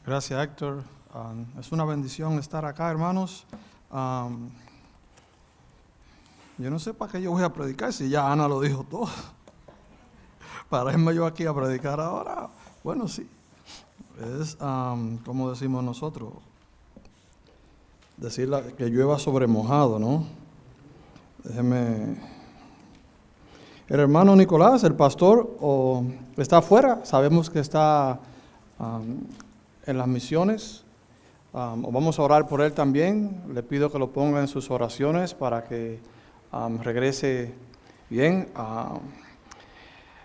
Gracias, Héctor. Es una bendición estar acá, hermanos. Yo no sé para qué yo voy a predicar si ya Ana lo dijo todo. Para irme yo aquí a predicar ahora, bueno, sí. Es como decimos nosotros, decir que llueva sobre mojado, ¿no? Déjeme. El hermano Nicolás, el pastor, está afuera. Sabemos que está en las misiones. Vamos a orar por él también. Le pido que lo ponga en sus oraciones para que regrese bien.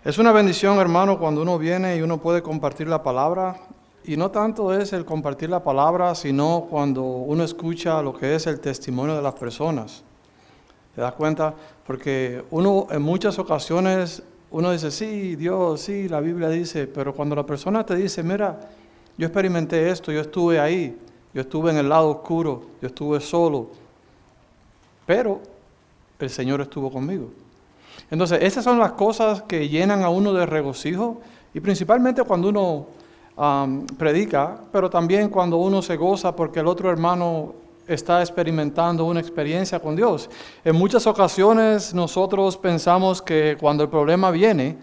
Es una bendición, hermano, cuando uno viene y uno puede compartir la palabra. Y no tanto es el compartir la palabra, sino cuando uno escucha lo que es el testimonio de las personas. ¿Te das cuenta? Porque uno en muchas ocasiones, uno dice, sí, Dios, sí, la Biblia dice, pero cuando la persona te dice, mira, yo experimenté esto, yo estuve ahí, yo estuve en el lado oscuro, yo estuve solo, pero el Señor estuvo conmigo. Entonces, esas son las cosas que llenan a uno de regocijo, y principalmente cuando uno predica, pero también cuando uno se goza porque el otro hermano está experimentando una experiencia con Dios. En muchas ocasiones nosotros pensamos que cuando el problema viene,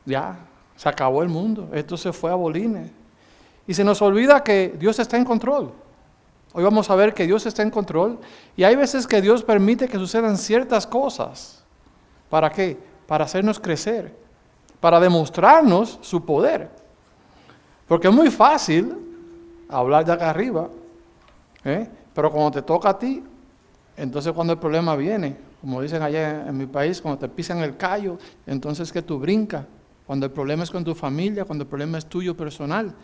ya, se acabó el mundo, esto se fue a bolines. Y se nos olvida que Dios está en control. Hoy vamos a ver que Dios está en control, y hay veces que Dios permite que sucedan ciertas cosas. ¿Para qué? Para hacernos crecer, para demostrarnos su poder. Porque es muy fácil hablar de acá arriba, pero cuando te toca a ti, entonces cuando el problema viene, como dicen allá en mi país, cuando te pisan el callo, entonces que tú brincas. Cuando el problema es con tu familia, cuando el problema es tuyo personal.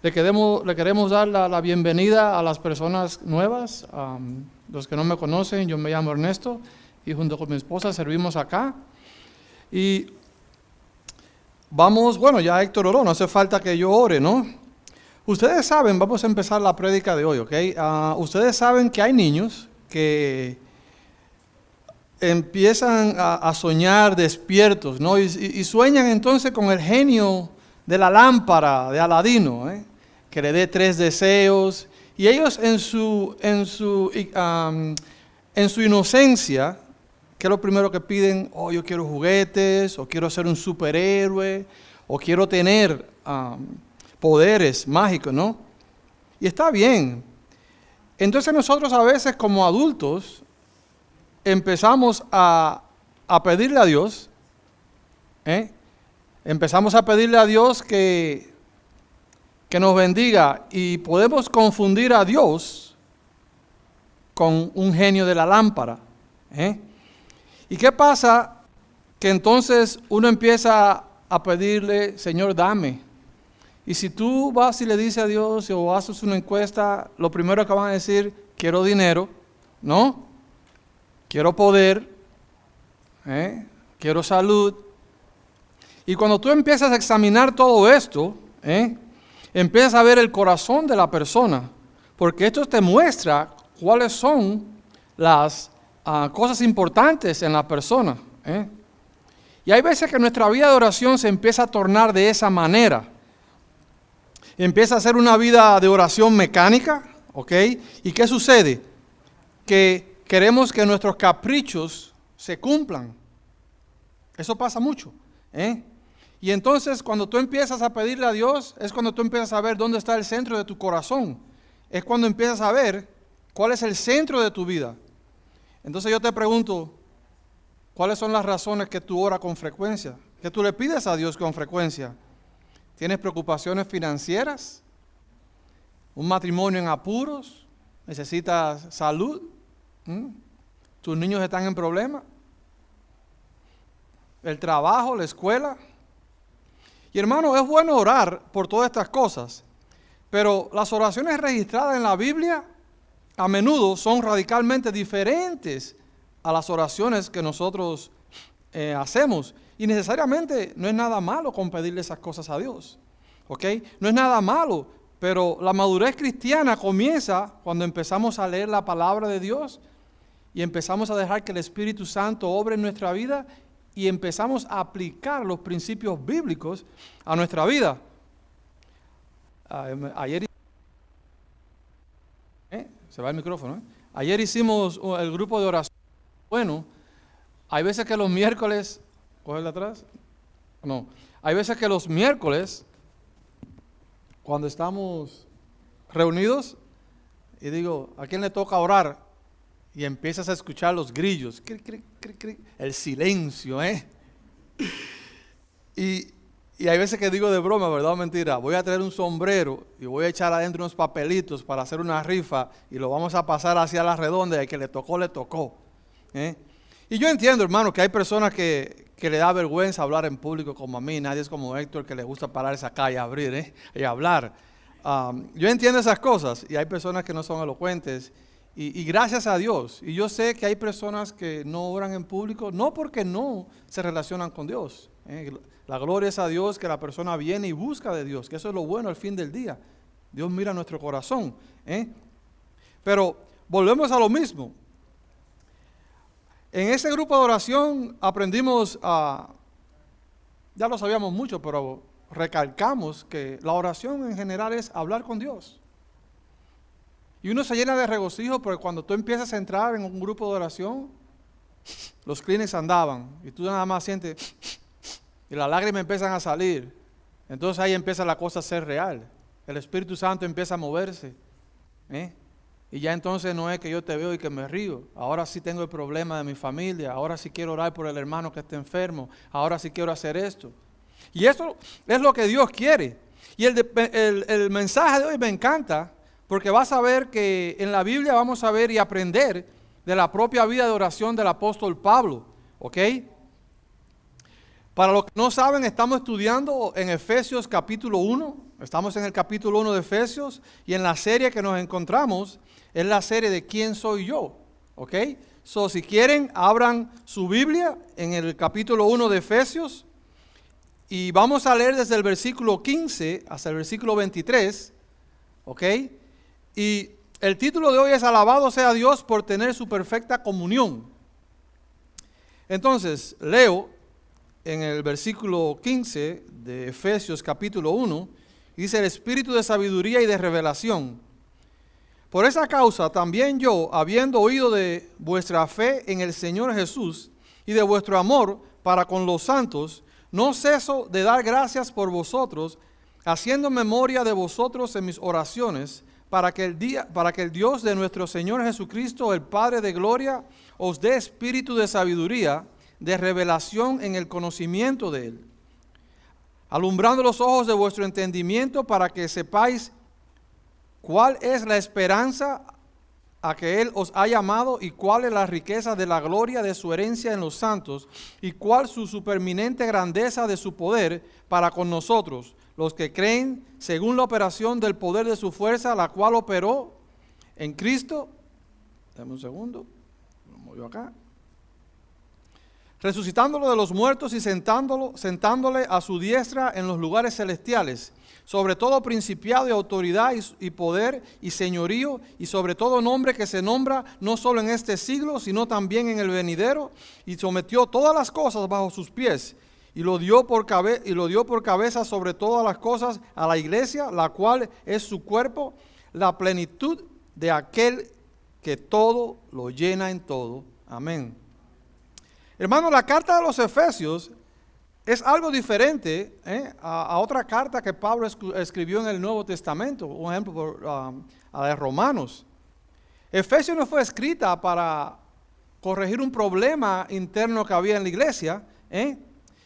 Le queremos dar la bienvenida a las personas nuevas, los que no me conocen. Yo me llamo Ernesto y junto con mi esposa servimos acá. Y vamos, bueno, ya Héctor oró, no hace falta que yo ore, ¿no? Ustedes saben, vamos a empezar la prédica de hoy, ¿ok? Ustedes saben que hay niños que empiezan a soñar despiertos, ¿no? Y sueñan entonces con el genio de la lámpara de Aladino, que le dé 3 deseos. Y ellos en su inocencia, ¿qué es lo primero que piden? Oh, yo quiero juguetes, o quiero ser un superhéroe, o quiero tener poderes mágicos, ¿no? Y está bien. Entonces nosotros a veces como adultos empezamos a pedirle a Dios, empezamos a pedirle a Dios que nos bendiga, y podemos confundir a Dios con un genio de la lámpara. ¿Y qué pasa? Que entonces uno empieza a pedirle, Señor, dame. Y si tú vas y le dices a Dios o haces una encuesta, lo primero que van a decir, quiero dinero, ¿no? Quiero poder, quiero salud. Y cuando tú empiezas a examinar todo esto, empiezas a ver el corazón de la persona, porque esto te muestra cuáles son las cosas importantes en la persona. Y hay veces que nuestra vida de oración se empieza a tornar de esa manera. Empieza a ser una vida de oración mecánica, ¿ok? ¿Y qué sucede? Que queremos que nuestros caprichos se cumplan. Eso pasa mucho, Y entonces cuando tú empiezas a pedirle a Dios, es cuando tú empiezas a ver dónde está el centro de tu corazón. Es cuando empiezas a ver cuál es el centro de tu vida. Entonces yo te pregunto, ¿cuáles son las razones que tú oras con frecuencia? ¿Que tú le pides a Dios con frecuencia? ¿Tienes preocupaciones financieras? ¿Un matrimonio en apuros? ¿Necesitas salud? ¿Tus niños están en problemas? ¿El trabajo, la escuela? Y hermano, es bueno orar por todas estas cosas, pero las oraciones registradas en la Biblia a menudo son radicalmente diferentes a las oraciones que nosotros hacemos. Y necesariamente no es nada malo con pedirle esas cosas a Dios, ¿ok? No es nada malo, pero la madurez cristiana comienza cuando empezamos a leer la palabra de Dios y empezamos a dejar que el Espíritu Santo obre en nuestra vida y empezamos a aplicar los principios bíblicos a nuestra vida. ayer, se va el micrófono, ayer hicimos el grupo de oración. Bueno, hay veces que los miércoles, ¿cogerla atrás? No, hay veces que los miércoles, cuando estamos reunidos, y digo, ¿a quién le toca orar? Y empiezas a escuchar los grillos, cric, cric, cric, cric, el silencio, Y hay veces que digo de broma, ¿verdad o mentira? Voy a traer un sombrero y voy a echar adentro unos papelitos para hacer una rifa y lo vamos a pasar hacia la redonda y el que le tocó, le tocó. Y yo entiendo, hermano, que hay personas que le da vergüenza hablar en público como a mí. Nadie es como Héctor, que le gusta pararse acá y abrir, y hablar. Yo entiendo esas cosas y hay personas que no son elocuentes y gracias a Dios. Y yo sé que hay personas que no oran en público, no porque no se relacionan con Dios. La gloria es a Dios, que la persona viene y busca de Dios, que eso es lo bueno al fin del día. Dios mira nuestro corazón. Pero volvemos a lo mismo. En ese grupo de oración aprendimos, ya lo sabíamos mucho, pero recalcamos que la oración en general es hablar con Dios. Y uno se llena de regocijo porque cuando tú empiezas a entrar en un grupo de oración, los Kleenex andaban y tú nada más sientes y las lágrimas empiezan a salir. Entonces ahí empieza la cosa a ser real. El Espíritu Santo empieza a moverse. Y ya entonces no es que yo te veo y que me río. Ahora sí tengo el problema de mi familia. Ahora sí quiero orar por el hermano que está enfermo. Ahora sí quiero hacer esto. Y eso es lo que Dios quiere. Y el mensaje de hoy me encanta porque vas a ver que en la Biblia vamos a ver y aprender de la propia vida de oración del apóstol Pablo. ¿Ok? Para los que no saben, estamos estudiando en Efesios capítulo 1. Estamos en el capítulo 1 de Efesios y en la serie que nos encontramos es la serie de ¿Quién soy yo? ¿Ok? Si quieren, abran su Biblia en el capítulo 1 de Efesios y vamos a leer desde el versículo 15 hasta el versículo 23. ¿Ok? Y el título de hoy es Alabado sea Dios por tener su perfecta comunión. Entonces, leo en el versículo 15 de Efesios capítulo 1, dice: el espíritu de sabiduría y de revelación. Por esa causa también yo, habiendo oído de vuestra fe en el Señor Jesús y de vuestro amor para con los santos, no ceso de dar gracias por vosotros, haciendo memoria de vosotros en mis oraciones, para que el Dios de nuestro Señor Jesucristo, el Padre de gloria, os dé espíritu de sabiduría, de revelación en el conocimiento de Él, alumbrando los ojos de vuestro entendimiento para que sepáis cuál es la esperanza a que Él os ha llamado y cuál es la riqueza de la gloria de su herencia en los santos y cuál su superminente grandeza de su poder para con nosotros, los que creen según la operación del poder de su fuerza, la cual operó en Cristo. Dame un segundo, lo movió acá. Resucitándolo de los muertos y sentándole a su diestra en los lugares celestiales, sobre todo principado y autoridad y poder y señorío, y sobre todo nombre que se nombra no solo en este siglo, sino también en el venidero, y sometió todas las cosas bajo sus pies, y lo dio por cabeza sobre todas las cosas a la iglesia, la cual es su cuerpo, la plenitud de aquel que todo lo llena en todo. Amén. Hermano, la carta de los Efesios es algo diferente a otra carta que Pablo escribió en el Nuevo Testamento, por ejemplo, a la de Romanos. Efesios no fue escrita para corregir un problema interno que había en la iglesia,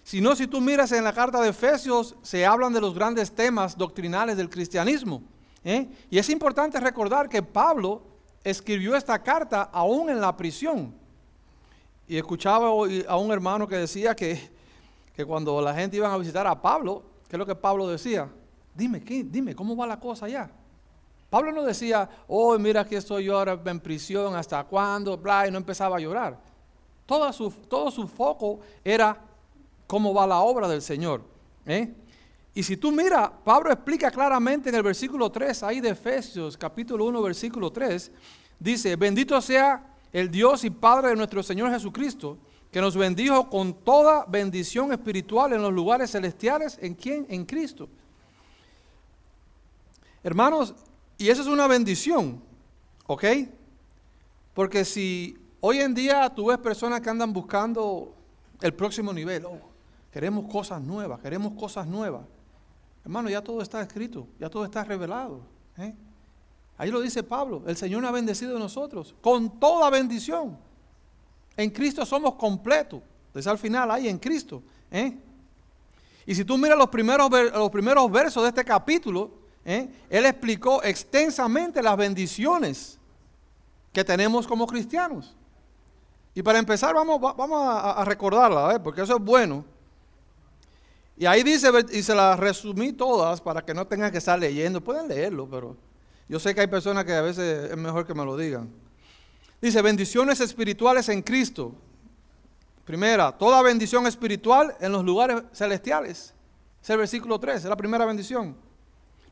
sino si tú miras en la carta de Efesios, se hablan de los grandes temas doctrinales del cristianismo. Y es importante recordar que Pablo escribió esta carta aún en la prisión. Y escuchaba a un hermano que decía que cuando la gente iba a visitar a Pablo, ¿qué es lo que Pablo decía? Dime, ¿cómo va la cosa allá? Pablo no decía, oh, mira, aquí estoy yo ahora en prisión, ¿hasta cuándo? Bla, y no empezaba a llorar. Todo su foco era cómo va la obra del Señor. Y si tú miras, Pablo explica claramente en el versículo 3, ahí de Efesios, capítulo 1, versículo 3, dice: bendito sea el Dios y Padre de nuestro Señor Jesucristo, que nos bendijo con toda bendición espiritual en los lugares celestiales. ¿En quién? En Cristo. Hermanos, y eso es una bendición, ¿ok? Porque si hoy en día tú ves personas que andan buscando el próximo nivel, queremos cosas nuevas, hermano, ya todo está escrito, ya todo está revelado, ¿eh? Ahí lo dice Pablo, el Señor nos ha bendecido de nosotros, con toda bendición. En Cristo somos completos, desde al final ahí en Cristo, ¿eh? Y si tú miras los primeros versos de este capítulo, Él explicó extensamente las bendiciones que tenemos como cristianos. Y para empezar vamos a recordarla, porque eso es bueno. Y ahí dice, y se las resumí todas para que no tengan que estar leyendo. Pueden leerlo, pero yo sé que hay personas que a veces es mejor que me lo digan. Dice, bendiciones espirituales en Cristo. Primera, toda bendición espiritual en los lugares celestiales. Es el versículo 3, es la primera bendición.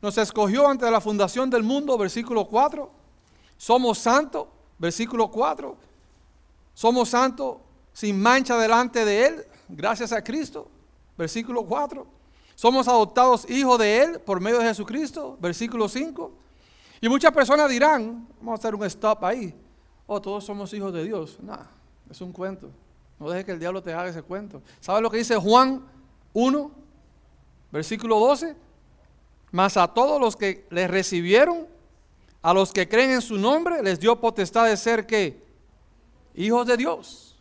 Nos escogió antes de la fundación del mundo, versículo 4. Somos santos, versículo 4. Somos santos sin mancha delante de Él, gracias a Cristo, versículo 4. Somos adoptados hijos de Él por medio de Jesucristo, versículo 5. Y muchas personas dirán, vamos a hacer un stop ahí, todos somos hijos de Dios. No, es un cuento. No dejes que el diablo te haga ese cuento. ¿Sabes lo que dice Juan 1, versículo 12? Mas a todos los que le recibieron, a los que creen en su nombre, les dio potestad de ser, ¿qué? Hijos de Dios,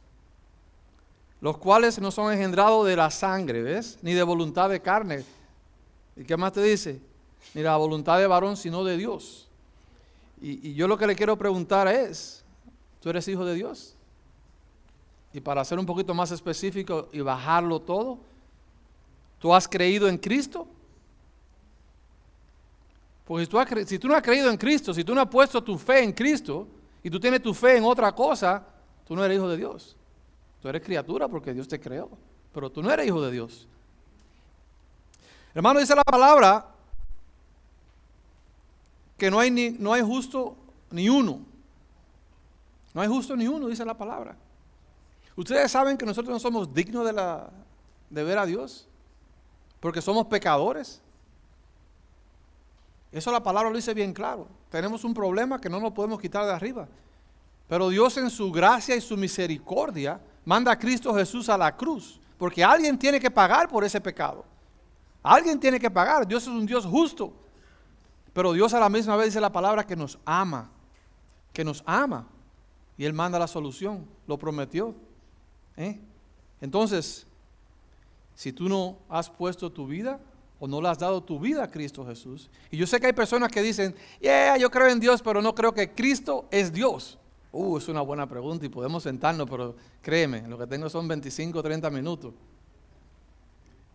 los cuales no son engendrados de la sangre, ¿ves? Ni de voluntad de carne. ¿Y qué más te dice? Ni la voluntad de varón, sino de Dios. Y yo lo que le quiero preguntar es, ¿tú eres hijo de Dios? Y para ser un poquito más específico y bajarlo todo, ¿tú has creído en Cristo? Porque si tú no has creído en Cristo, si tú no has puesto tu fe en Cristo y tú tienes tu fe en otra cosa, tú no eres hijo de Dios. Tú eres criatura porque Dios te creó, pero tú no eres hijo de Dios. Hermano, dice la palabra que no hay justo ni uno. No hay justo ni uno, dice la palabra. Ustedes saben que nosotros no somos dignos de ver a Dios porque somos pecadores. Eso la palabra lo dice bien claro. Tenemos un problema que no nos podemos quitar de arriba. Pero Dios en su gracia y su misericordia manda a Cristo Jesús a la cruz. Porque alguien tiene que pagar por ese pecado. Alguien tiene que pagar. Dios es un Dios justo. Pero Dios a la misma vez dice la palabra que nos ama. Que nos ama. Y Él manda la solución. Lo prometió. Entonces, si tú no has puesto tu vida o no le has dado tu vida a Cristo Jesús. Y yo sé que hay personas que dicen, yo creo en Dios, pero no creo que Cristo es Dios. Es una buena pregunta y podemos sentarnos, pero créeme, lo que tengo son 25 o 30 minutos.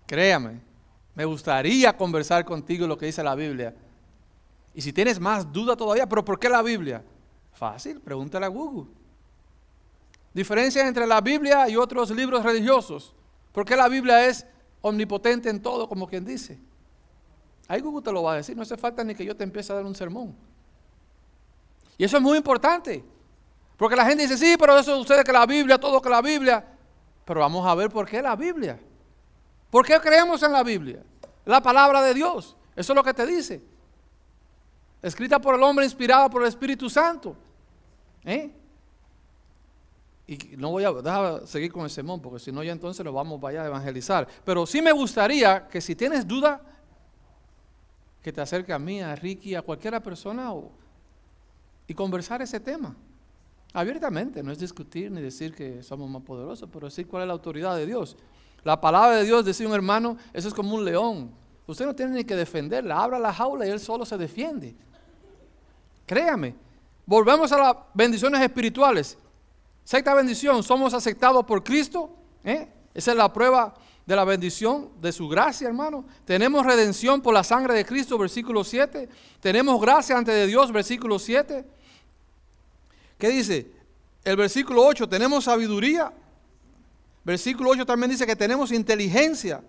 Créame, me gustaría conversar contigo lo que dice la Biblia. Y si tienes más duda todavía, ¿pero por qué la Biblia? Fácil, pregúntale a Google. Diferencia entre la Biblia y otros libros religiosos. ¿Por qué la Biblia es omnipotente en todo, como quien dice? Ahí Google te lo va a decir, no hace falta ni que yo te empiece a dar un sermón. Y eso es muy importante, porque la gente dice, sí, pero eso sucede que la Biblia, todo que la Biblia. Pero vamos a ver por qué la Biblia. ¿Por qué creemos en la Biblia? La palabra de Dios, eso es lo que te dice. Escrita por el hombre, inspirada por el Espíritu Santo. Y no voy a dejar seguir con el sermón, porque si no ya entonces lo vamos a evangelizar. Pero sí me gustaría que si tienes duda, que te acerques a mí, a Ricky, a cualquiera persona y conversar ese tema. Abiertamente, no es discutir ni decir que somos más poderosos, pero decir cuál es la autoridad de Dios. La palabra de Dios, decía un hermano, eso es como un león. Usted no tiene ni que defenderla, abra la jaula y él solo se defiende. Créame. Volvemos a las bendiciones espirituales. Sexta bendición, somos aceptados por Cristo. Esa es la prueba de la bendición de su gracia, hermano. Tenemos redención por la sangre de Cristo, versículo 7. Tenemos gracia ante de Dios, versículo 7. ¿Qué dice? El versículo 8, tenemos sabiduría. Versículo 8 también dice que tenemos inteligencia.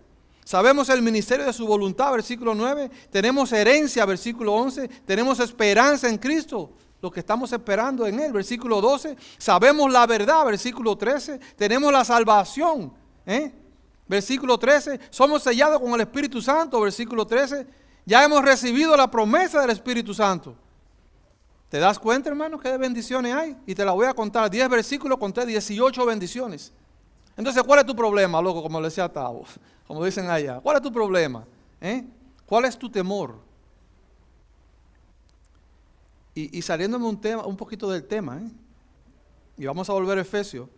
Sabemos el ministerio de su voluntad, versículo 9. Tenemos herencia, versículo 11. Tenemos esperanza en Cristo, lo que estamos esperando en Él, versículo 12. Sabemos la verdad, versículo 13. Tenemos la salvación, versículo 13. Somos sellados con el Espíritu Santo, versículo 13. Ya hemos recibido la promesa del Espíritu Santo. ¿Te das cuenta, hermano, qué bendiciones hay? Y te la voy a contar. 10 versículos, conté 18 bendiciones. Entonces, ¿cuál es tu problema, loco? Como le decía Tavo, como dicen allá. ¿Cuál es tu problema? ¿Cuál es tu temor? Y saliéndome un poquito del tema, y vamos a volver a Efesios.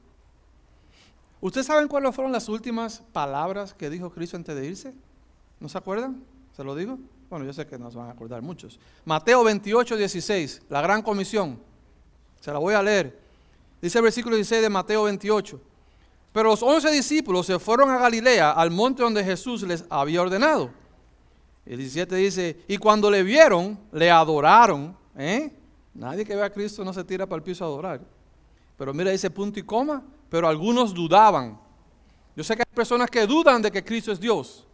¿Ustedes saben cuáles fueron las últimas palabras que dijo Cristo antes de irse? ¿No se acuerdan? ¿Se lo digo? Bueno, yo sé que no se van a acordar muchos. Mateo 28, 16, la gran comisión. Se la voy a leer. Dice el versículo 16 de Mateo 28. Pero los 11 discípulos se fueron a Galilea, al monte donde Jesús les había ordenado. El 17 dice, y cuando le vieron, le adoraron. Nadie que vea a Cristo no se tira para el piso a adorar. Pero mira, dice punto y coma, pero algunos dudaban. Yo sé que hay personas que dudan de que Cristo es Dios.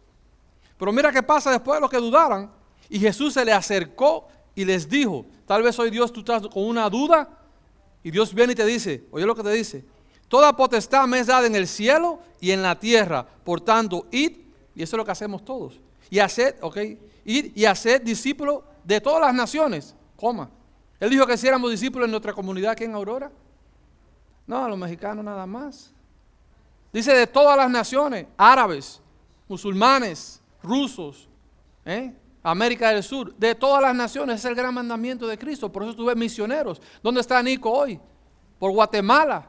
Pero mira qué pasa después de los que dudaran. Y Jesús se le acercó y les dijo, tal vez hoy Dios tú estás con una duda y Dios viene y te dice, oye lo que te dice, toda potestad me es dada en el cielo y en la tierra, por tanto, id, y eso es lo que hacemos todos, y haced, id y haced discípulos de todas las naciones, Él dijo que si éramos discípulos en nuestra comunidad aquí en Aurora, no, a los mexicanos nada más. Dice de todas las naciones, árabes, musulmanes, rusos, América del Sur, de todas las naciones, es el gran mandamiento de Cristo. Por eso tú ves misioneros. ¿Dónde está Nico hoy? Por Guatemala.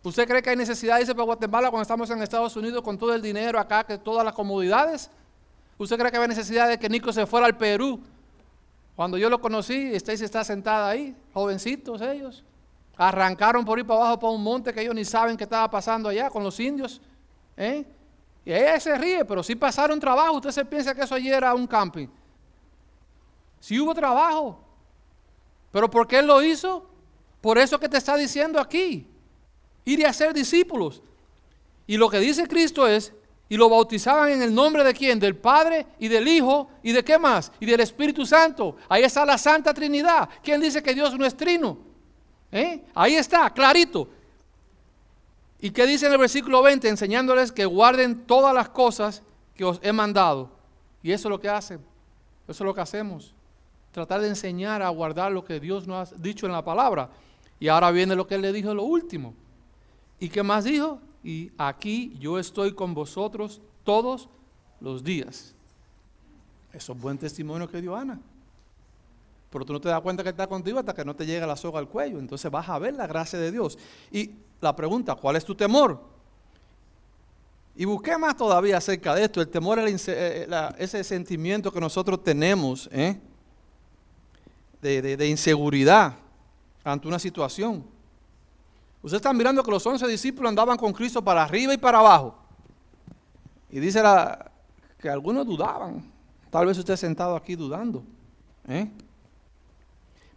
¿Usted cree que hay necesidad de irse para Guatemala cuando estamos en Estados Unidos con todo el dinero acá, que todas las comodidades? ¿Usted cree que hay necesidad de que Nico se fuera al Perú? Cuando yo lo conocí, Stacy está sentada ahí, jovencitos ellos. Arrancaron por ir para abajo para un monte que ellos ni saben qué estaba pasando allá con los indios. Y ella se ríe, pero sí pasaron trabajo. Usted se piensa que eso allí era un camping. Sí hubo trabajo. ¿Pero por qué él lo hizo? Por eso que te está diciendo aquí. Ir y hacer discípulos. Y lo que dice Cristo es, y lo bautizaban en el nombre de ¿quién? Del Padre y del Hijo y de ¿qué más? Y del Espíritu Santo. Ahí está la Santa Trinidad. ¿Quién dice que Dios no es trino? Ahí está, clarito. ¿Y qué dice en el versículo 20? Enseñándoles que guarden todas las cosas que os he mandado. Y eso es lo que hacen. Eso es lo que hacemos. Tratar de enseñar a guardar lo que Dios nos ha dicho en la palabra. Y ahora viene lo que Él le dijo en lo último. ¿Y qué más dijo? Y aquí yo estoy con vosotros todos los días. Eso es buen testimonio que dio Ana. Pero tú no te das cuenta que está contigo hasta que no te llega la soga al cuello. Entonces vas a ver la gracia de Dios. Y la pregunta, ¿cuál es tu temor? Y busqué más todavía acerca de esto. El temor es ese sentimiento que nosotros tenemos de inseguridad ante una situación. Ustedes están mirando que los 11 discípulos andaban con Cristo para arriba y para abajo. Y dice que algunos dudaban. Tal vez usted sentado aquí dudando.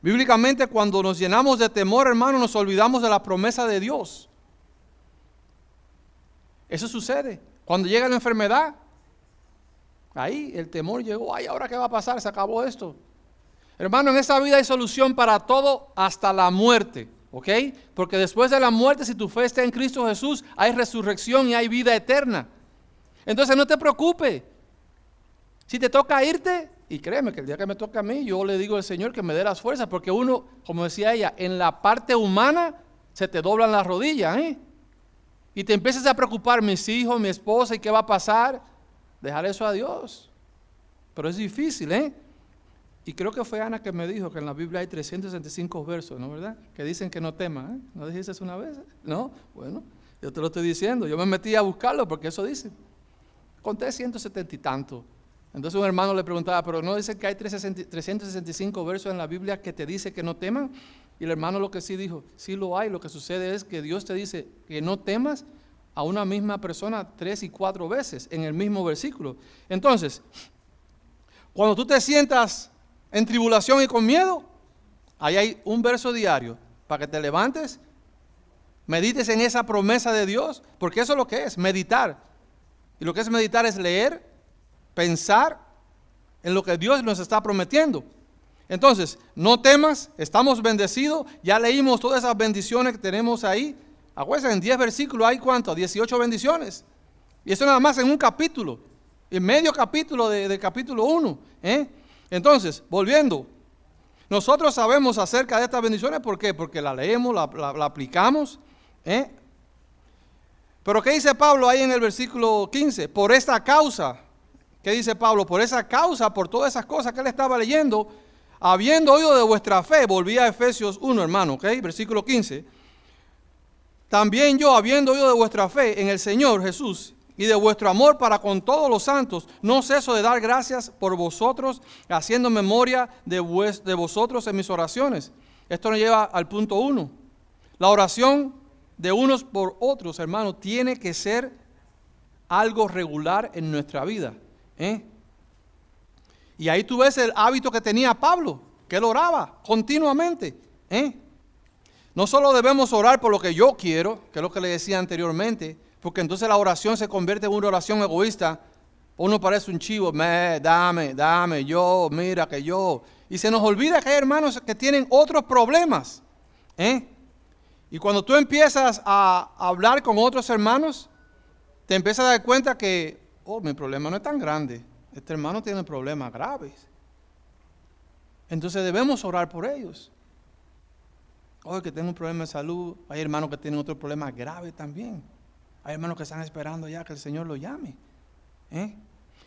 Bíblicamente, cuando nos llenamos de temor, hermano, nos olvidamos de la promesa de Dios. Eso sucede. Cuando llega la enfermedad, ahí el temor llegó. Ay, ¿ahora qué va a pasar? Se acabó esto. Hermano, en esta vida hay solución para todo hasta la muerte. ¿Ok? Porque después de la muerte, si tu fe está en Cristo Jesús, hay resurrección y hay vida eterna. Entonces no te preocupes. Si te toca irte, y créeme que el día que me toca a mí, yo le digo al Señor que me dé las fuerzas, porque uno, como decía ella, en la parte humana se te doblan las rodillas, y te empiezas a preocupar, mis hijos, mi esposa, y qué va a pasar. Dejar eso a Dios. Pero es difícil, Y creo que fue Ana que me dijo que en la Biblia hay 365 versos, ¿no verdad? Que dicen que no teman, ¿No dijiste eso una vez? No, bueno, yo te lo estoy diciendo. Yo me metí a buscarlo porque eso dice. Conté 170 y tanto. Entonces un hermano le preguntaba, pero ¿no dice que hay 365 versos en la Biblia que te dice que no teman? Y el hermano lo que sí dijo, sí lo hay. Lo que sucede es que Dios te dice que no temas a una misma persona 3 y 4 veces en el mismo versículo. Entonces, cuando tú te sientas en tribulación y con miedo, ahí hay un verso diario para que te levantes, medites en esa promesa de Dios, porque eso es lo que es, meditar. Y lo que es meditar es leer, pensar en lo que Dios nos está prometiendo. Entonces, no temas, estamos bendecidos, ya leímos todas esas bendiciones que tenemos ahí. Acuérdense, en 10 versículos hay ¿cuánto? 18 bendiciones. Y eso nada más en un capítulo. En medio capítulo de capítulo 1. Entonces, volviendo. Nosotros sabemos acerca de estas bendiciones. ¿Por qué? Porque la leemos, la aplicamos. Pero ¿qué dice Pablo ahí en el versículo 15? Por esta causa. ¿Qué dice Pablo? Por esa causa, por todas esas cosas que él estaba leyendo, habiendo oído de vuestra fe, volví a Efesios 1, hermano, ¿ok? Versículo 15. También yo, habiendo oído de vuestra fe en el Señor Jesús y de vuestro amor para con todos los santos, no ceso de dar gracias por vosotros, haciendo memoria de vosotros en mis oraciones. Esto nos lleva al punto 1. La oración de unos por otros, hermano, tiene que ser algo regular en nuestra vida. Y ahí tú ves el hábito que tenía Pablo, que él oraba continuamente. No solo debemos orar por lo que yo quiero, que es lo que le decía anteriormente, porque entonces la oración se convierte en una oración egoísta. Uno parece un chivo, dame, yo, mira que yo. Y se nos olvida que hay hermanos que tienen otros problemas. Y cuando tú empiezas a hablar con otros hermanos, te empiezas a dar cuenta que, mi problema no es tan grande. Este hermano tiene problemas graves. Entonces debemos orar por ellos. Que tengo un problema de salud. Hay hermanos que tienen otro problema grave también. Hay hermanos que están esperando ya que el Señor lo llame.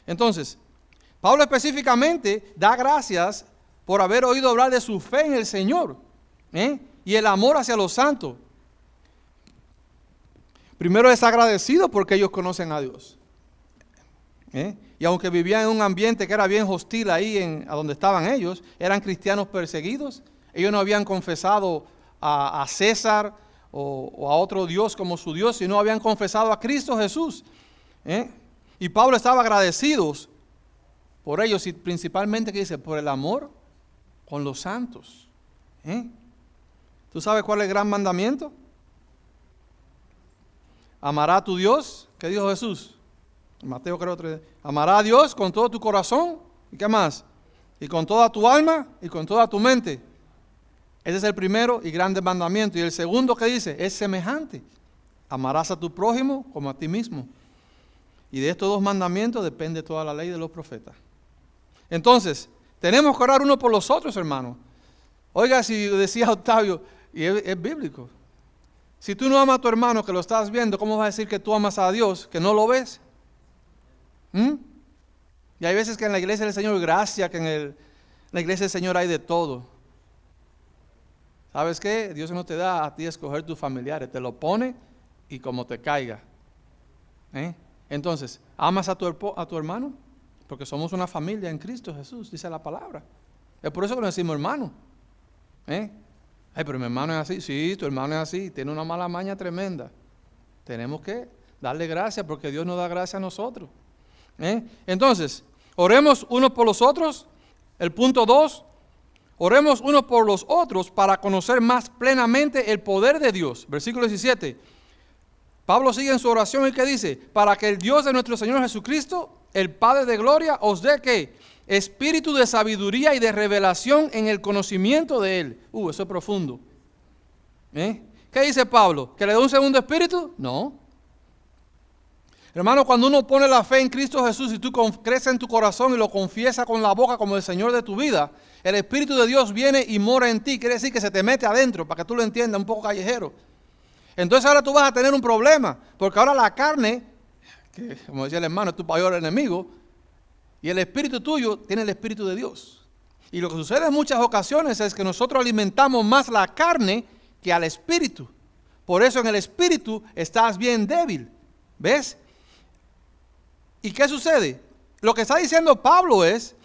Entonces, Pablo específicamente da gracias por haber oído hablar de su fe en el Señor. Y el amor hacia los santos. Primero es agradecido porque ellos conocen a Dios. Y aunque vivían en un ambiente que era bien hostil ahí a donde estaban ellos, eran cristianos perseguidos. Ellos no habían confesado a César o a otro Dios como su Dios, sino habían confesado a Cristo Jesús. Y Pablo estaba agradecido por ellos y principalmente, ¿qué dice? Por el amor con los santos. ¿Tú sabes cuál es el gran mandamiento? Amará a tu Dios. ¿Qué dijo Jesús? Mateo creo 3. Amará a Dios con todo tu corazón. ¿Y qué más? Y con toda tu alma y con toda tu mente. Ese es el primero y grande mandamiento. Y el segundo que dice es semejante. Amarás a tu prójimo como a ti mismo. Y de estos dos mandamientos depende toda la ley de los profetas. Entonces, tenemos que orar uno por los otros, hermanos. Oiga, si decía Octavio, y es bíblico. Si tú no amas a tu hermano que lo estás viendo, ¿cómo vas a decir que tú amas a Dios que no lo ves? Y hay veces que en la iglesia del Señor, gracias que en la iglesia del Señor hay de todo. ¿Sabes qué? Dios no te da a ti escoger tus familiares, te lo pone y como te caiga. Entonces, ¿amas a tu hermano? Porque somos una familia en Cristo Jesús, dice la palabra. Es por eso que nos decimos hermano. Pero mi hermano es así. Sí, tu hermano es así, tiene una mala maña tremenda. Tenemos que darle gracias porque Dios nos da gracia a nosotros. Entonces, oremos unos por los otros. El punto 2, oremos unos por los otros para conocer más plenamente el poder de Dios. Versículo 17. Pablo sigue en su oración y que dice, para que el Dios de nuestro Señor Jesucristo, el Padre de gloria, os dé ¿qué? Espíritu de sabiduría y de revelación en el conocimiento de Él. Eso es profundo. ¿Qué dice Pablo? ¿Que le dé un segundo espíritu? No. Hermano, cuando uno pone la fe en Cristo Jesús y tú crees en tu corazón y lo confiesas con la boca como el Señor de tu vida, el Espíritu de Dios viene y mora en ti. Quiere decir que se te mete adentro, para que tú lo entiendas, un poco callejero. Entonces ahora tú vas a tener un problema, porque ahora la carne, que como decía el hermano, es tu mayor enemigo, y el espíritu tuyo tiene el Espíritu de Dios. Y lo que sucede en muchas ocasiones es que nosotros alimentamos más la carne que al espíritu. Por eso en el espíritu estás bien débil. ¿Ves? ¿Y qué sucede? Lo que está diciendo Pablo es,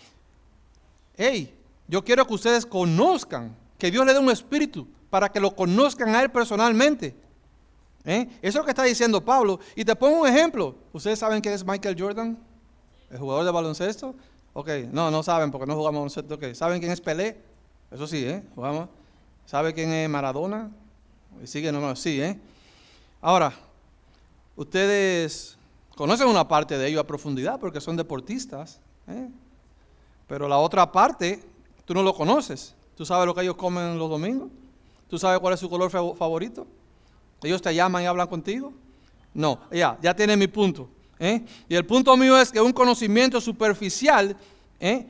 yo quiero que ustedes conozcan, que Dios le dé un espíritu para que lo conozcan a Él personalmente. Eso es lo que está diciendo Pablo. Y te pongo un ejemplo. ¿Ustedes saben quién es Michael Jordan? ¿El jugador de baloncesto? Ok, no saben porque no jugamos baloncesto. Okay. ¿Saben quién es Pelé? Eso sí, jugamos. ¿Saben quién es Maradona? Sigue, sí, Ahora, ustedes conocen una parte de ellos a profundidad porque son deportistas, pero la otra parte, tú no lo conoces. ¿Tú sabes lo que ellos comen los domingos? ¿Tú sabes cuál es su color favorito? ¿Ellos te llaman y hablan contigo? No, ya tienen mi punto. Y el punto mío es que un conocimiento superficial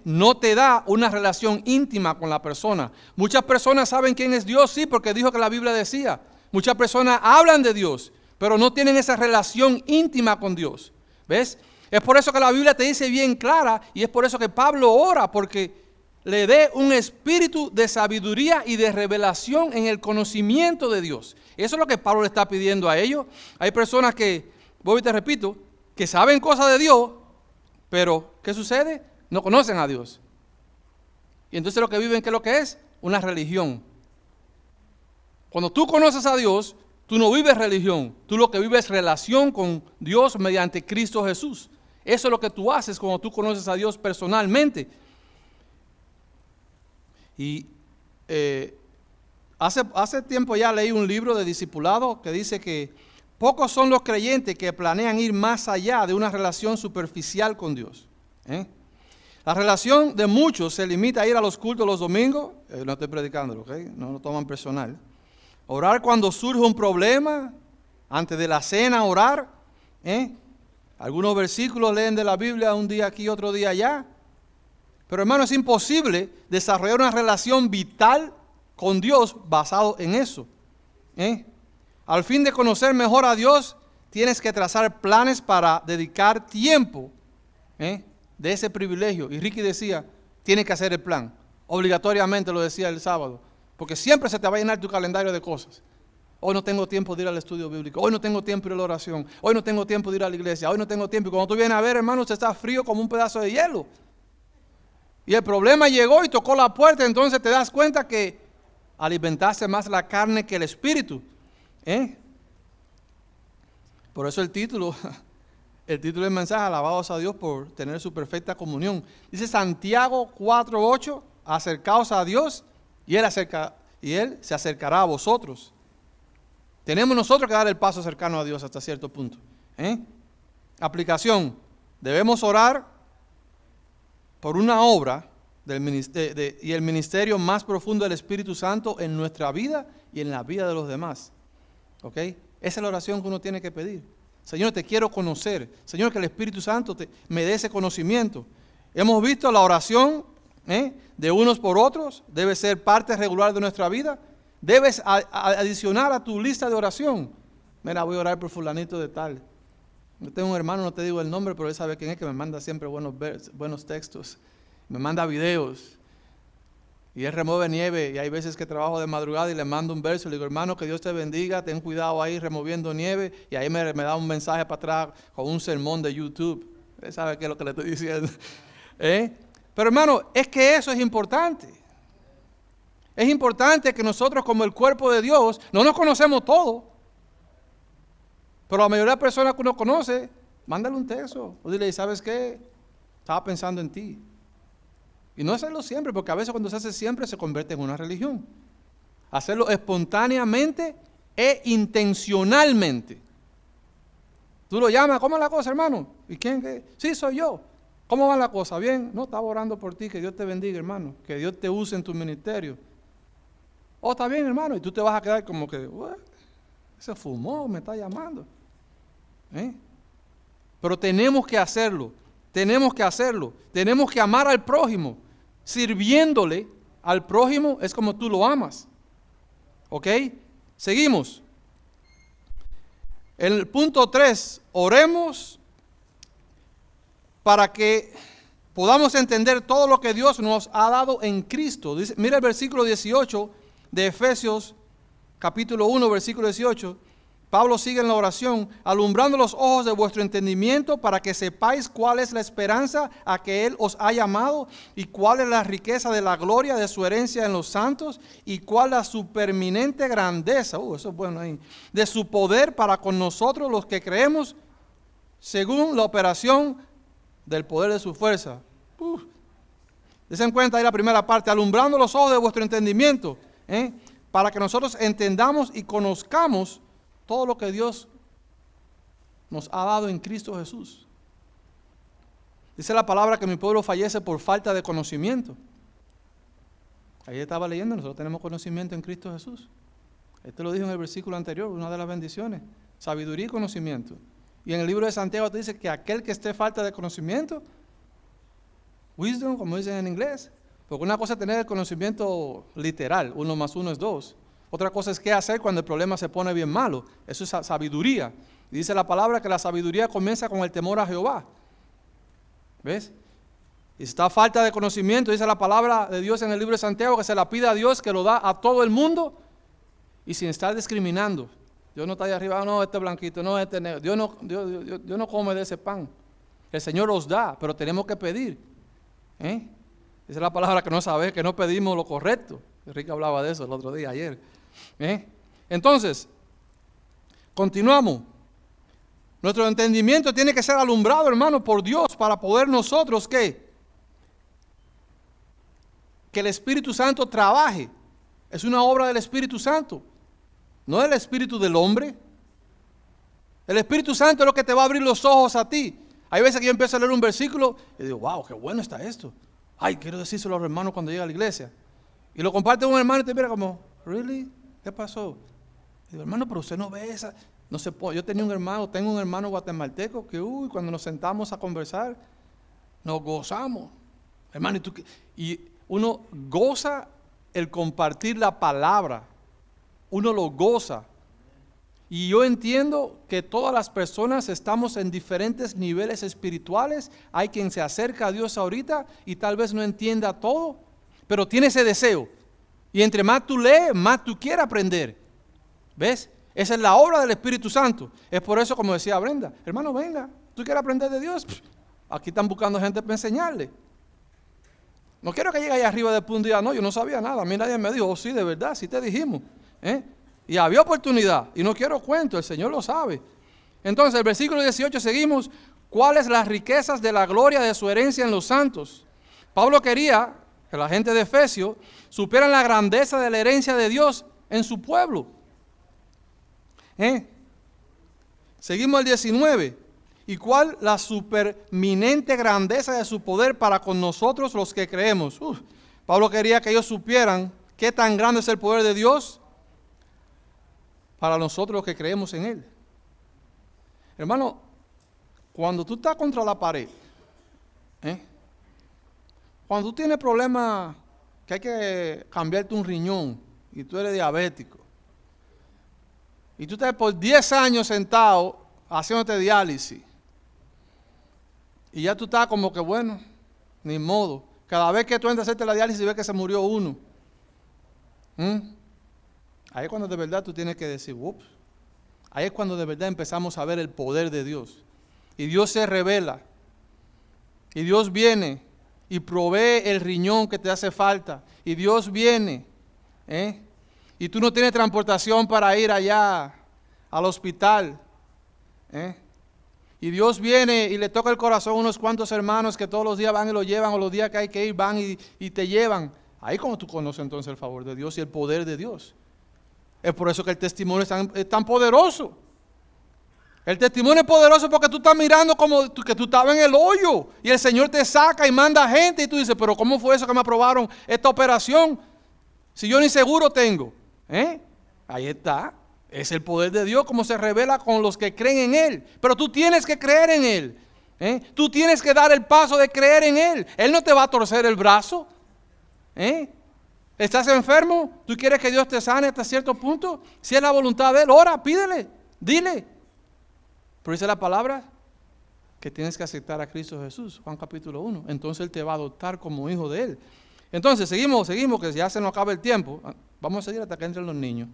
no te da una relación íntima con la persona. Muchas personas saben quién es Dios, sí, porque dijo que la Biblia decía. Muchas personas hablan de Dios, pero no tienen esa relación íntima con Dios. ¿Ves? Es por eso que la Biblia te dice bien clara, y es por eso que Pablo ora, porque le dé un espíritu de sabiduría y de revelación en el conocimiento de Dios. Eso es lo que Pablo le está pidiendo a ellos. Hay personas que, voy y te repito, que saben cosas de Dios, pero ¿qué sucede? No conocen a Dios. Y entonces lo que viven, ¿qué es lo que es? Una religión. Cuando tú conoces a Dios, tú no vives religión, tú lo que vives es relación con Dios mediante Cristo Jesús. Eso es lo que tú haces cuando tú conoces a Dios personalmente. Y hace tiempo ya leí un libro de discipulado que dice que pocos son los creyentes que planean ir más allá de una relación superficial con Dios. La relación de muchos se limita a ir a los cultos los domingos, no estoy predicando, ¿ok? No lo toman personal. Orar cuando surge un problema, antes de la cena orar. Algunos versículos leen de la Biblia un día aquí, otro día allá. Pero hermano, es imposible desarrollar una relación vital con Dios basado en eso. Al fin de conocer mejor a Dios, tienes que trazar planes para dedicar tiempo de ese privilegio. Y Ricky decía, tienes que hacer el plan. Obligatoriamente lo decía el sábado. Porque siempre se te va a llenar tu calendario de cosas. Hoy no tengo tiempo de ir al estudio bíblico. Hoy no tengo tiempo de ir a la oración. Hoy no tengo tiempo de ir a la iglesia. Hoy no tengo tiempo. Y cuando tú vienes a ver, hermano, usted está frío como un pedazo de hielo. Y el problema llegó y tocó la puerta. Entonces te das cuenta que alimentaste más la carne que el espíritu. Por eso el título del mensaje, alabados a Dios por tener su perfecta comunión. Dice Santiago 4:8, acercaos a Dios y Él se acercará a vosotros. Tenemos nosotros que dar el paso cercano a Dios hasta cierto punto. Aplicación. Debemos orar por una obra y el ministerio más profundo del Espíritu Santo en nuestra vida y en la vida de los demás. ¿Ok? Esa es la oración que uno tiene que pedir. Señor, te quiero conocer. Señor, que el Espíritu Santo me dé ese conocimiento. Hemos visto la oración de unos por otros, debe ser parte regular de nuestra vida. Debes adicionar a tu lista de oración. Mira, voy a orar por fulanito de tal. Yo tengo un hermano, no te digo el nombre, pero él sabe quién es, que me manda siempre buenos textos. Me manda videos. Y él remueve nieve, y hay veces que trabajo de madrugada y le mando un verso, le digo, hermano, que Dios te bendiga, ten cuidado ahí removiendo nieve, y ahí me da un mensaje para atrás con un sermón de YouTube. Él sabe qué es lo que le estoy diciendo. Pero hermano, es que eso es importante. Es importante que nosotros como el cuerpo de Dios, no nos conocemos todos, pero la mayoría de las personas que uno conoce, mándale un texto, o dile, ¿sabes qué? Estaba pensando en ti. Y no hacerlo siempre, porque a veces cuando se hace siempre se convierte en una religión. Hacerlo espontáneamente e intencionalmente. Tú lo llamas, ¿cómo es la cosa, hermano? ¿Y quién? ¿Qué? Sí, soy yo. ¿Cómo va la cosa? Bien, no, estaba orando por ti, que Dios te bendiga, hermano, que Dios te use en tu ministerio. Oh, está bien, hermano, y tú te vas a quedar como que, se fumó, me está llamando. Pero tenemos que hacerlo, tenemos que amar al prójimo. Sirviéndole al prójimo es como tú lo amas. ¿Ok? Seguimos. En el punto 3, oremos para que podamos entender todo lo que Dios nos ha dado en Cristo. Dice, mira el versículo 18 de Efesios, capítulo 1, versículo 18. Pablo sigue en la oración, alumbrando los ojos de vuestro entendimiento para que sepáis cuál es la esperanza a que Él os ha llamado y cuál es la riqueza de la gloria de su herencia en los santos y cuál la superminente grandeza, eso es bueno ahí, de su poder para con nosotros los que creemos según la operación del poder de su fuerza. Desen cuenta ahí la primera parte, alumbrando los ojos de vuestro entendimiento, para que nosotros entendamos y conozcamos todo lo que Dios nos ha dado en Cristo Jesús. Dice la palabra que mi pueblo fallece por falta de conocimiento. Ahí estaba leyendo, nosotros tenemos conocimiento en Cristo Jesús. Este lo dijo en el versículo anterior, una de las bendiciones. Sabiduría y conocimiento. Y en el libro de Santiago te dice que aquel que esté falta de conocimiento, wisdom, como dicen en inglés, porque una cosa es tener el conocimiento literal, 1 más 1 es 2. Otra cosa es qué hacer cuando el problema se pone bien malo. Eso es sabiduría. Y dice la palabra que la sabiduría comienza con el temor a Jehová. ¿Ves? Y si está falta de conocimiento, dice la palabra de Dios en el libro de Santiago, que se la pida a Dios, que lo da a todo el mundo y sin estar discriminando. Dios no está ahí arriba, no, este blanquito, no, este negro. Dios no come de ese pan. El Señor los da, pero tenemos que pedir. Dice la palabra que no sabe, que no pedimos lo correcto. Enrique hablaba de eso el otro día, ayer. Entonces, continuamos. Nuestro entendimiento tiene que ser alumbrado, hermano, por Dios, para poder nosotros, ¿qué? Que el Espíritu Santo trabaje. Es una obra del Espíritu Santo, no del espíritu del hombre. El Espíritu Santo es lo que te va a abrir los ojos a ti. Hay veces que yo empiezo a leer un versículo y digo, wow, qué bueno está esto. Ay, quiero decírselo a los hermanos cuando llegue a la iglesia. Y lo comparte con un hermano y te mira como, ¿really? ¿Qué pasó? Y digo, hermano, pero usted no ve esa. No se puede. Yo tengo un hermano guatemalteco que, cuando nos sentamos a conversar, nos gozamos. Hermano, y uno goza el compartir la palabra. Uno lo goza. Y yo entiendo que todas las personas estamos en diferentes niveles espirituales. Hay quien se acerca a Dios ahorita y tal vez no entienda todo, pero tiene ese deseo. Y entre más tú lees, más tú quieres aprender. ¿Ves? Esa es la obra del Espíritu Santo. Es por eso, como decía Brenda, hermano, venga, ¿tú quieres aprender de Dios? Aquí están buscando gente para enseñarle. No quiero que llegue allá arriba después un día, no, yo no sabía nada. A mí nadie me dijo, oh sí, de verdad, sí te dijimos. Y había oportunidad, y no quiero cuento, el Señor lo sabe. Entonces, el versículo 18 seguimos, ¿cuáles las riquezas de la gloria de su herencia en los santos? Pablo quería que la gente de Efesios supieran la grandeza de la herencia de Dios en su pueblo. Seguimos el 19. ¿Y cuál la superminente grandeza de su poder para con nosotros los que creemos? Pablo quería que ellos supieran qué tan grande es el poder de Dios para nosotros los que creemos en Él. Hermano, cuando tú estás contra la pared, cuando tú tienes problemas que hay que cambiarte un riñón y tú eres diabético, y tú estás por 10 años sentado haciéndote diálisis, y ya tú estás como que bueno, ni modo. Cada vez que tú entras a hacerte la diálisis ves que se murió uno. Ahí es cuando de verdad tú tienes que decir, ups. Ahí es cuando de verdad empezamos a ver el poder de Dios. Y Dios se revela. Y Dios viene y provee el riñón que te hace falta. Y Dios viene. Y tú no tienes transportación para ir allá al hospital. Y Dios viene y le toca el corazón a unos cuantos hermanos que todos los días van y lo llevan, o los días que hay que ir van y te llevan. Ahí como tú conoces entonces el favor de Dios y el poder de Dios. Es por eso que el testimonio es tan poderoso. El testimonio es poderoso porque tú estás mirando como que tú estabas en el hoyo y el Señor te saca y manda gente y tú dices, pero ¿cómo fue eso que me aprobaron esta operación? Si yo ni seguro tengo. Ahí está. Es el poder de Dios como se revela con los que creen en Él. Pero tú tienes que creer en Él. Tú tienes que dar el paso de creer en Él. Él no te va a torcer el brazo. ¿Estás enfermo? ¿Tú quieres que Dios te sane hasta cierto punto? Si es la voluntad de Él, ora, pídele, dile. Pero dice la palabra que tienes que aceptar a Cristo Jesús, Juan capítulo 1. Entonces Él te va a adoptar como hijo de Él. Entonces seguimos, que ya se nos acaba el tiempo. Vamos a seguir hasta que entren los niños.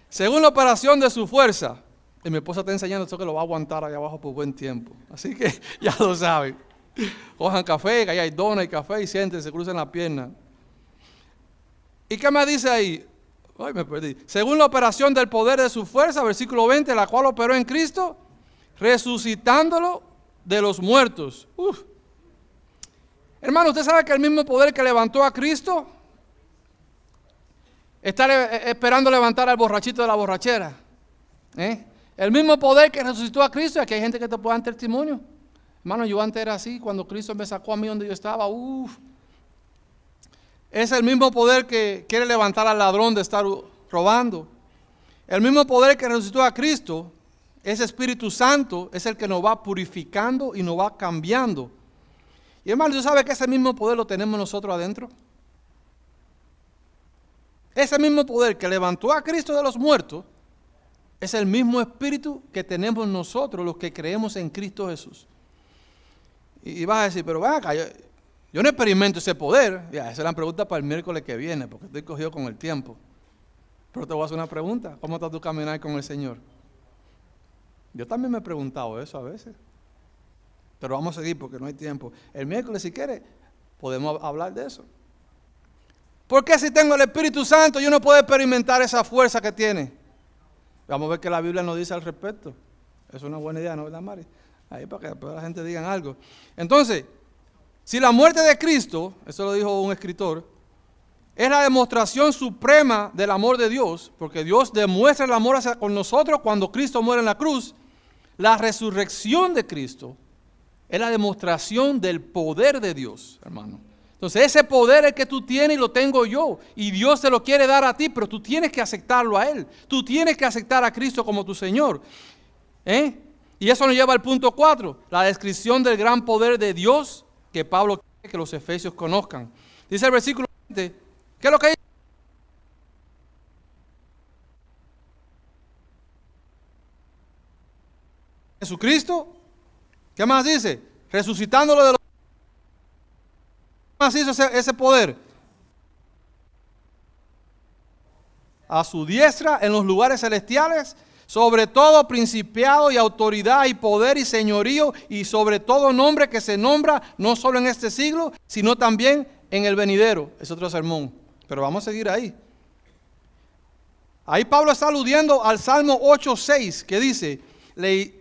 Según la operación de su fuerza. Y mi esposa está enseñando esto que lo va a aguantar allá abajo por buen tiempo. Así que ya lo saben. Cojan café, que allá hay dona y café y siéntense, crucen la pierna. ¿Y qué me dice ahí? Ay, me perdí. Según la operación del poder de su fuerza, versículo 20, la cual operó en Cristo, resucitándolo de los muertos. Hermano, ¿usted sabe que el mismo poder que levantó a Cristo está esperando levantar al borrachito de la borrachera? El mismo poder que resucitó a Cristo, y aquí hay gente que te puede dar testimonio. Hermano, yo antes era así, cuando Cristo me sacó a mí donde yo estaba, es el mismo poder que quiere levantar al ladrón de estar robando. El mismo poder que resucitó a Cristo ese Espíritu Santo es el que nos va purificando y nos va cambiando. Y hermano, ¿tú sabes que ese mismo poder lo tenemos nosotros adentro? Ese mismo poder que levantó a Cristo de los muertos es el mismo Espíritu que tenemos nosotros los que creemos en Cristo Jesús. Y vas a decir, pero ven acá, yo no experimento ese poder. Ya, esa es la pregunta para el miércoles que viene, porque estoy cogido con el tiempo. Pero te voy a hacer una pregunta. ¿Cómo estás tú caminar con el Señor? Yo también me he preguntado eso a veces. Pero vamos a seguir porque no hay tiempo. El miércoles, si quieres, podemos hablar de eso. ¿Por qué si tengo el Espíritu Santo yo no puedo experimentar esa fuerza que tiene? Vamos a ver qué la Biblia nos dice al respecto. Es una buena idea, ¿no, verdad, Mari? Ahí para que después la gente diga algo. Entonces, si la muerte de Cristo, eso lo dijo un escritor, es la demostración suprema del amor de Dios, porque Dios demuestra el amor hacia con nosotros cuando Cristo muere en la cruz, la resurrección de Cristo es la demostración del poder de Dios, hermano. Entonces ese poder es el que tú tienes y lo tengo yo, y Dios te lo quiere dar a ti, pero tú tienes que aceptarlo a Él, tú tienes que aceptar a Cristo como tu Señor. Y eso nos lleva al punto 4, la descripción del gran poder de Dios que Pablo quiere que los efesios conozcan. Dice el versículo 20, ¿qué es lo que dice? Jesucristo, ¿qué más dice? Resucitándolo de los... ¿Qué más hizo ese poder? A su diestra en los lugares celestiales, sobre todo principado y autoridad y poder y señorío y sobre todo nombre que se nombra no solo en este siglo, sino también en el venidero. Es otro sermón, pero vamos a seguir ahí. Ahí Pablo está aludiendo al Salmo 8:6 que dice, le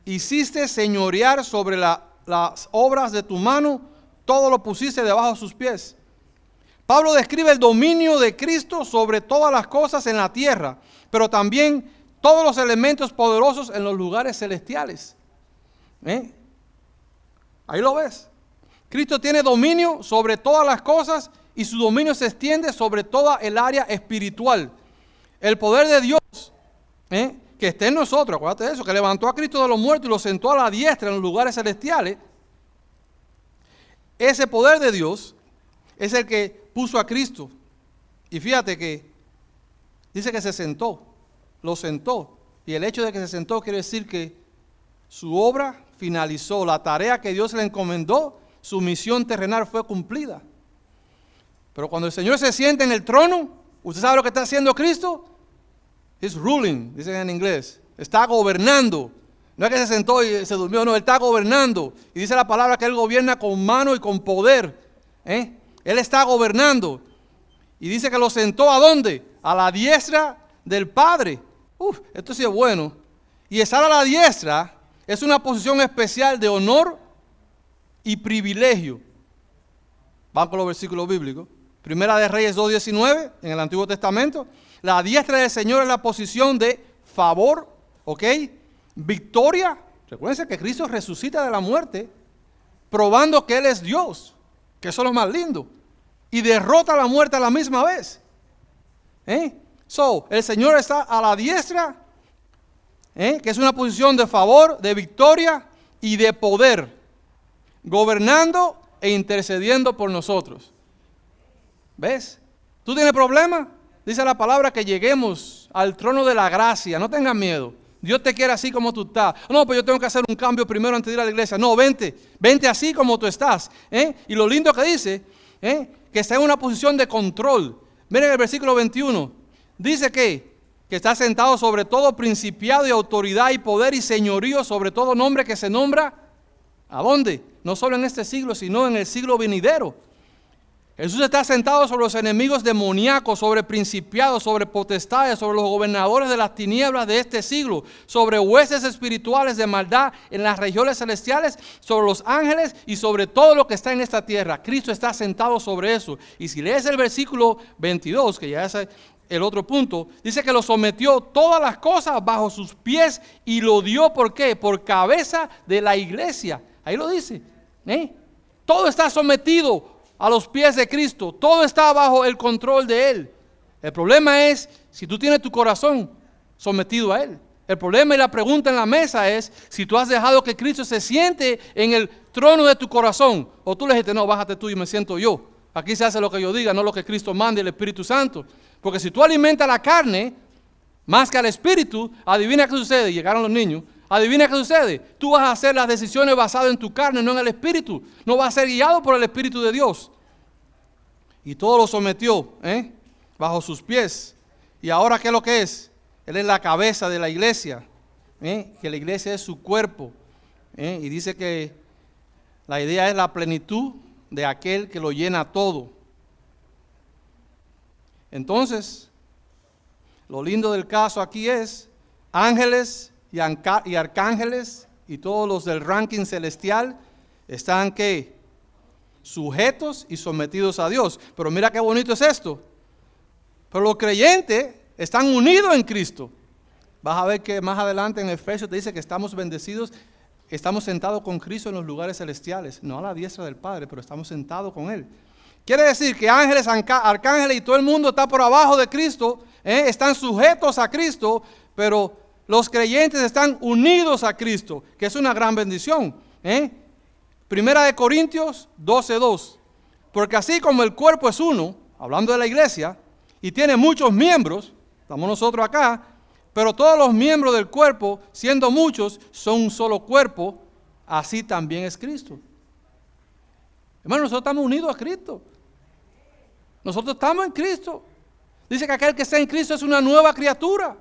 hiciste señorear sobre las obras de tu mano, todo lo pusiste debajo de sus pies. Pablo describe el dominio de Cristo sobre todas las cosas en la tierra, pero también todos los elementos poderosos en los lugares celestiales. Ahí lo ves. Cristo tiene dominio sobre todas las cosas y su dominio se extiende sobre toda el área espiritual. El poder de Dios, que esté en nosotros, acuérdate de eso, que levantó a Cristo de los muertos y lo sentó a la diestra en los lugares celestiales. Ese poder de Dios es el que puso a Cristo. Y fíjate que dice que se sentó, lo sentó. Y el hecho de que se sentó quiere decir que su obra finalizó, la tarea que Dios le encomendó, su misión terrenal fue cumplida. Pero cuando el Señor se sienta en el trono, ¿usted sabe lo que está haciendo Cristo? He's ruling, dicen en inglés. Está gobernando. No es que se sentó y se durmió, no, Él está gobernando. Y dice la palabra que Él gobierna con mano y con poder. Él está gobernando. Y dice que lo sentó ¿a dónde? A la diestra del Padre. Esto sí es bueno. Y estar a la diestra es una posición especial de honor y privilegio. Vamos con los versículos bíblicos. Primera de Reyes 2:19 en el Antiguo Testamento. La diestra del Señor es la posición de favor, ¿ok? Victoria. Recuérdense que Cristo resucita de la muerte, probando que Él es Dios, que eso es lo más lindo. Y derrota la muerte a la misma vez. El Señor está a la diestra, que es una posición de favor, de victoria y de poder, gobernando e intercediendo por nosotros. ¿Ves? ¿Tú tienes problema? Dice la palabra que lleguemos al trono de la gracia. No tengas miedo. Dios te quiere así como tú estás. No, pues yo tengo que hacer un cambio primero antes de ir a la iglesia. No, vente así como tú estás. Y lo lindo que dice, que está en una posición de control. Miren el versículo 21. Dice que está sentado sobre todo principado y autoridad y poder y señorío, sobre todo nombre que se nombra. ¿A dónde? No solo en este siglo, sino en el siglo venidero. Jesús está sentado sobre los enemigos demoníacos, sobre principados, sobre potestades, sobre los gobernadores de las tinieblas de este siglo, sobre huestes espirituales de maldad en las regiones celestiales, sobre los ángeles y sobre todo lo que está en esta tierra. Cristo está sentado sobre eso. Y si lees el versículo 22, que ya es el otro punto, dice que lo sometió todas las cosas bajo sus pies y lo dio, ¿por qué? Por cabeza de la iglesia. Ahí lo dice. Todo está sometido a los pies de Cristo. Todo está bajo el control de Él. El problema es si tú tienes tu corazón sometido a Él. El problema y la pregunta en la mesa es si tú has dejado que Cristo se siente en el trono de tu corazón. O tú le dijiste, no, bájate tú y me siento yo. Aquí se hace lo que yo diga, no lo que Cristo mande, el Espíritu Santo. Porque si tú alimentas la carne más que al Espíritu, adivina qué sucede. Llegaron los niños. Adivina qué sucede. Tú vas a hacer las decisiones basadas en tu carne, no en el Espíritu. No vas a ser guiado por el Espíritu de Dios. Y todo lo sometió bajo sus pies. ¿Y ahora qué es lo que es? Él es la cabeza de la iglesia, que la iglesia es su cuerpo. Y dice que la idea es la plenitud de aquel que lo llena todo. Entonces, lo lindo del caso aquí es ángeles y arcángeles y todos los del ranking celestial están ¿qué? Sujetos y sometidos a Dios. Pero mira qué bonito es esto. Pero los creyentes están unidos en Cristo. Vas a ver que más adelante en Efesios te dice que estamos bendecidos, estamos sentados con Cristo en los lugares celestiales, no a la diestra del Padre, pero estamos sentados con Él. Quiere decir que ángeles, arcángeles y todo el mundo está por abajo de Cristo, están sujetos a Cristo, pero los creyentes están unidos a Cristo, que es una gran bendición. Primera de Corintios 12:2. Porque así como el cuerpo es uno, hablando de la iglesia, y tiene muchos miembros, estamos nosotros acá, pero todos los miembros del cuerpo, siendo muchos, son un solo cuerpo, así también es Cristo. Hermano, nosotros estamos unidos a Cristo. Nosotros estamos en Cristo. Dice que aquel que está en Cristo es una nueva criatura.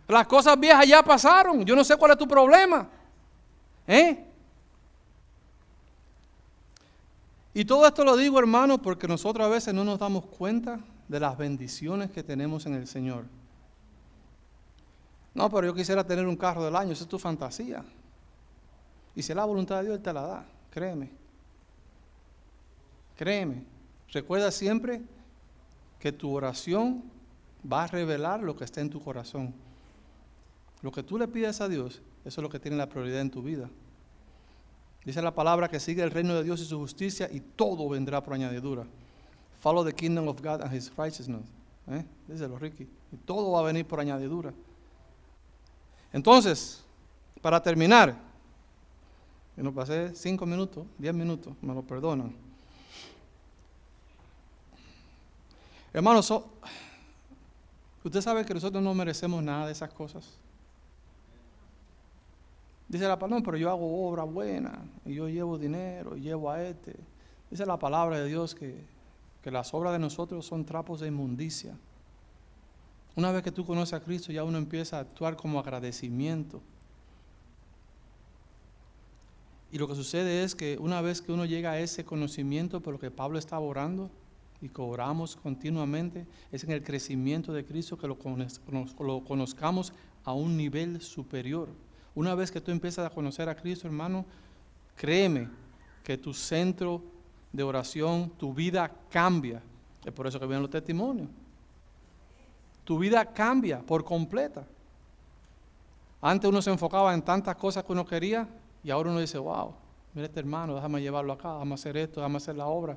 Las cosas viejas ya pasaron. Yo no sé cuál es tu problema. Y todo esto lo digo, hermano, porque nosotros a veces no nos damos cuenta de las bendiciones que tenemos en el Señor. No, pero yo quisiera tener un carro del año, esa es tu fantasía. Y si es la voluntad de Dios, Él te la da, créeme. Créeme. Recuerda siempre que tu oración va a revelar lo que está en tu corazón. Lo que tú le pides a Dios, eso es lo que tiene la prioridad en tu vida. Dice la palabra que sigue el reino de Dios y su justicia y todo vendrá por añadidura. Follow the kingdom of God and His righteousness. Díselo, Ricky. Y todo va a venir por añadidura. Entonces, para terminar, yo no pasé 5 minutos, 10 minutos, me lo perdonan. Hermanos, usted sabe que nosotros no merecemos nada de esas cosas. Dice la palabra, no, pero yo hago obra buena, y yo llevo dinero, y llevo a este. Dice la palabra de Dios que las obras de nosotros son trapos de inmundicia. Una vez que tú conoces a Cristo, ya uno empieza a actuar como agradecimiento. Y lo que sucede es que una vez que uno llega a ese conocimiento por lo que Pablo está orando, y que oramos continuamente, es en el crecimiento de Cristo que lo conozcamos a un nivel superior. Una vez que tú empiezas a conocer a Cristo, hermano, créeme que tu centro de oración, tu vida cambia. Es por eso que vienen los testimonios. Tu vida cambia por completa. Antes uno se enfocaba en tantas cosas que uno quería y ahora uno dice, wow, mira este hermano, déjame llevarlo acá, déjame hacer esto, déjame hacer la obra.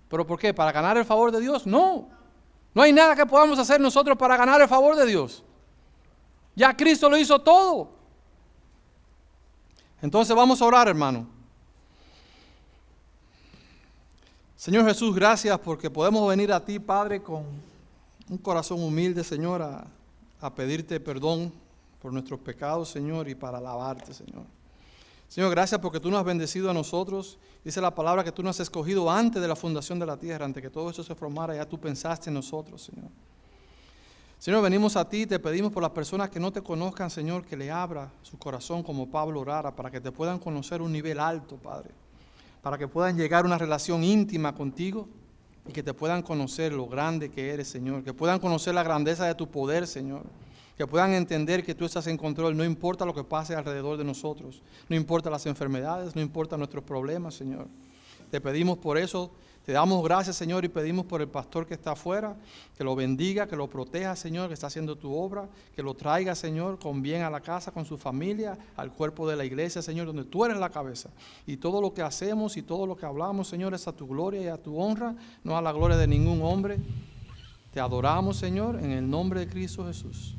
¿Pero por qué? ¿Para ganar el favor de Dios? No. No hay nada que podamos hacer nosotros para ganar el favor de Dios. Ya Cristo lo hizo todo. Entonces vamos a orar, hermano. Señor Jesús, gracias porque podemos venir a ti, Padre, con un corazón humilde, Señor, a pedirte perdón por nuestros pecados, Señor, y para alabarte, Señor. Señor, gracias porque tú nos has bendecido a nosotros. Dice la palabra que tú nos has escogido antes de la fundación de la tierra, antes que todo eso se formara, ya tú pensaste en nosotros, Señor. Señor, venimos a ti y te pedimos por las personas que no te conozcan, Señor, que le abra su corazón como Pablo orara, para que te puedan conocer a un nivel alto, Padre. Para que puedan llegar a una relación íntima contigo y que te puedan conocer lo grande que eres, Señor. Que puedan conocer la grandeza de tu poder, Señor. Que puedan entender que tú estás en control, no importa lo que pase alrededor de nosotros. No importa las enfermedades, no importa nuestros problemas, Señor. Te pedimos por eso. Te damos gracias, Señor, y pedimos por el pastor que está afuera, que lo bendiga, que lo proteja, Señor, que está haciendo tu obra, que lo traiga, Señor, con bien a la casa, con su familia, al cuerpo de la iglesia, Señor, donde tú eres la cabeza. Y todo lo que hacemos y todo lo que hablamos, Señor, es a tu gloria y a tu honra, no a la gloria de ningún hombre. Te adoramos, Señor, en el nombre de Cristo Jesús.